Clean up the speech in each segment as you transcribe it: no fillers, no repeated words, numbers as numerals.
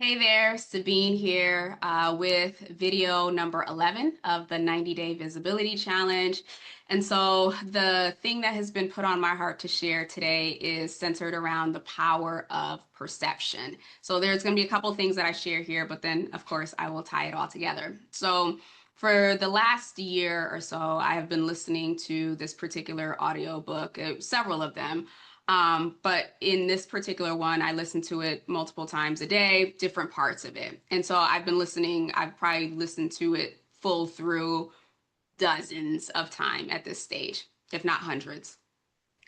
Hey there, Sabine here with video number 11 of the 90-day visibility challenge. And so the thing that has been put on my heart to share today is centered around the power of perception. So there's going to be a couple things that I share here, but then of course I will tie it all together. So for the last year or so, I have been listening to this particular audiobook, several of them. But in this particular one, I listen to it multiple times a day, different parts of it. And so I've probably listened to it full through dozens of time at this stage, if not hundreds.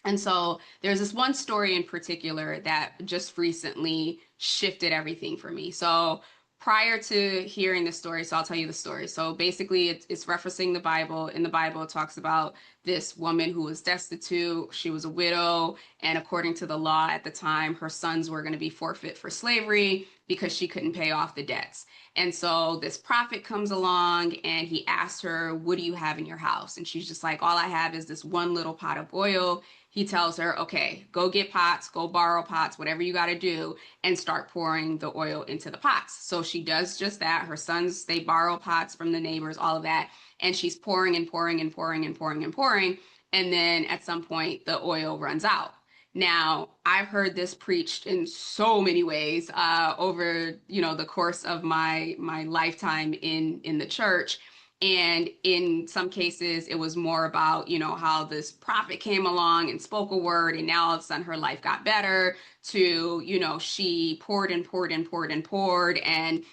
And so there's this one story in particular that just recently shifted everything for me. So prior to hearing the story, so I'll tell you the story. So basically, it's referencing the Bible. In the Bible, it talks about this woman who was destitute. She was a widow. And according to the law at the time, her sons were going to be forfeit for slavery because she couldn't pay off the debts. And so this prophet comes along and he asks her, "What do you have in your house?" And she's just like, "All I have is this one little pot of oil." He tells her, "Okay, go get pots, go borrow pots, whatever you got to do, and start pouring the oil into the pots." So she does just that. Her sons, they borrow pots from the neighbors, all of that. And she's pouring and pouring and pouring and pouring and pouring. And then at some point, the oil runs out. Now, I've heard this preached in so many ways over, the course of my lifetime in the church. And in some cases, it was more about, how this prophet came along and spoke a word, and now all of a sudden her life got better, to, she poured and poured and poured and poured and,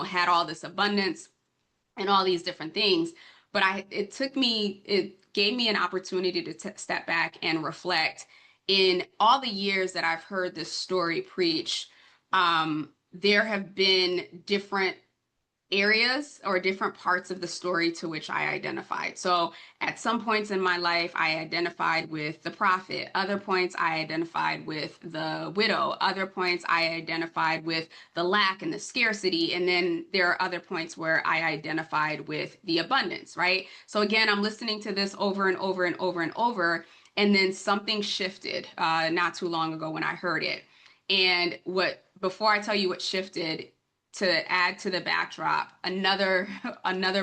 had all this abundance and all these different things. But it gave me an opportunity to step back and reflect. In all the years that I've heard this story preached, there have been different areas or different parts of the story to which I identified. So at some points in my life, I identified with the prophet. Other points, I identified with the widow. Other points, I identified with the lack and the scarcity. And then there are other points where I identified with the abundance, right? So again, I'm listening to this over and over and over and over. And then something shifted not too long ago when I heard it. And before I tell you what shifted, to add to the backdrop, another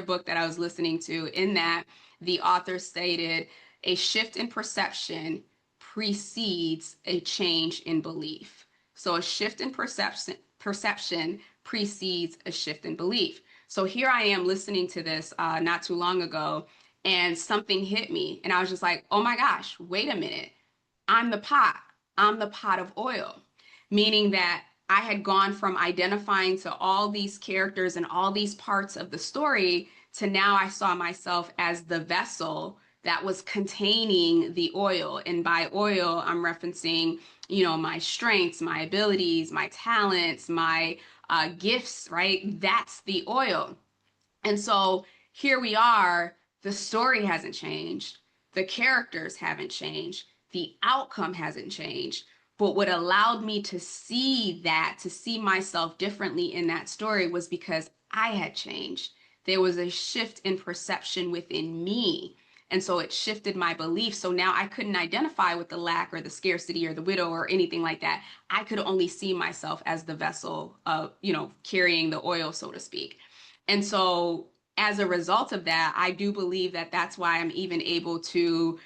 book that I was listening to, in that the author stated a shift in perception precedes a change in belief. So a shift in perception precedes a shift in belief. So here I am listening to this not too long ago, and something hit me, and I was just like, "Oh my gosh, wait a minute! I'm the pot. I'm the pot of oil," meaning that I had gone from identifying to all these characters and all these parts of the story to now I saw myself as the vessel that was containing the oil. And by oil, I'm referencing, my strengths, my abilities, my talents, my gifts, right? That's the oil. And so here we are, the story hasn't changed, the characters haven't changed, the outcome hasn't changed. But what allowed me to see that, to see myself differently in that story, was because I had changed. There was a shift in perception within me. And so it shifted my belief. So now I couldn't identify with the lack or the scarcity or the widow or anything like that. I could only see myself as the vessel of, carrying the oil, so to speak. And so as a result of that, I do believe that that's why I'm even able to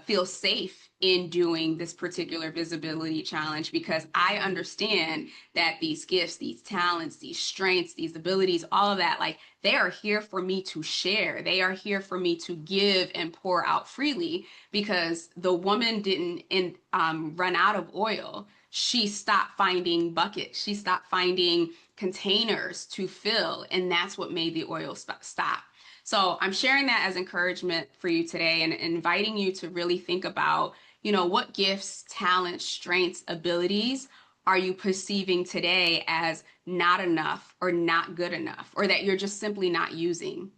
feel safe in doing this particular visibility challenge, because I understand that these gifts, these talents, these strengths, these abilities, all of that, like, they are here for me to share. They are here for me to give and pour out freely, because the woman didn't run out of oil. She stopped finding buckets. She stopped finding containers to fill, and that's what made the oil stop. So I'm sharing that as encouragement for you today, and inviting you to really think about, what gifts, talents, strengths, abilities are you perceiving today as not enough or not good enough, or that you're just simply not using?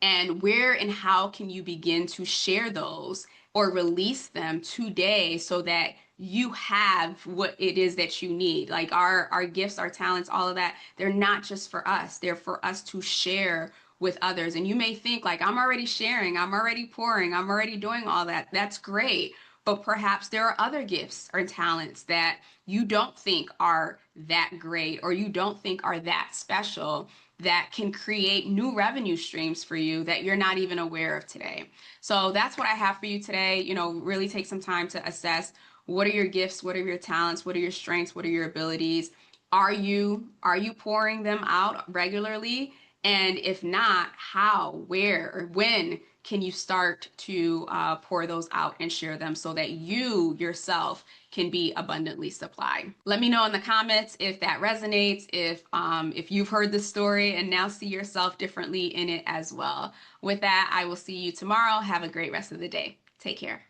And where and how can you begin to share those or release them today, so that you have what it is that you need? Like, our gifts, our talents, all of that, they're not just for us, they're for us to share with others. And you may think, like, I'm already sharing, I'm already pouring, I'm already doing all that. That's great. but perhaps there are other gifts or talents that you don't think are that great or you don't think are that special that can create new revenue streams for you that you're not even aware of today. So that's what I have for you today. Really take some time to assess what are your gifts, what are your talents, what are your strengths, what are your abilities? Are you pouring them out regularly? And if not, how, where, or when can you start to pour those out and share them so that you yourself can be abundantly supplied? Let me know in the comments if that resonates, if you've heard the story and now see yourself differently in it as well. With that, I will see you tomorrow. Have a great rest of the day. Take care.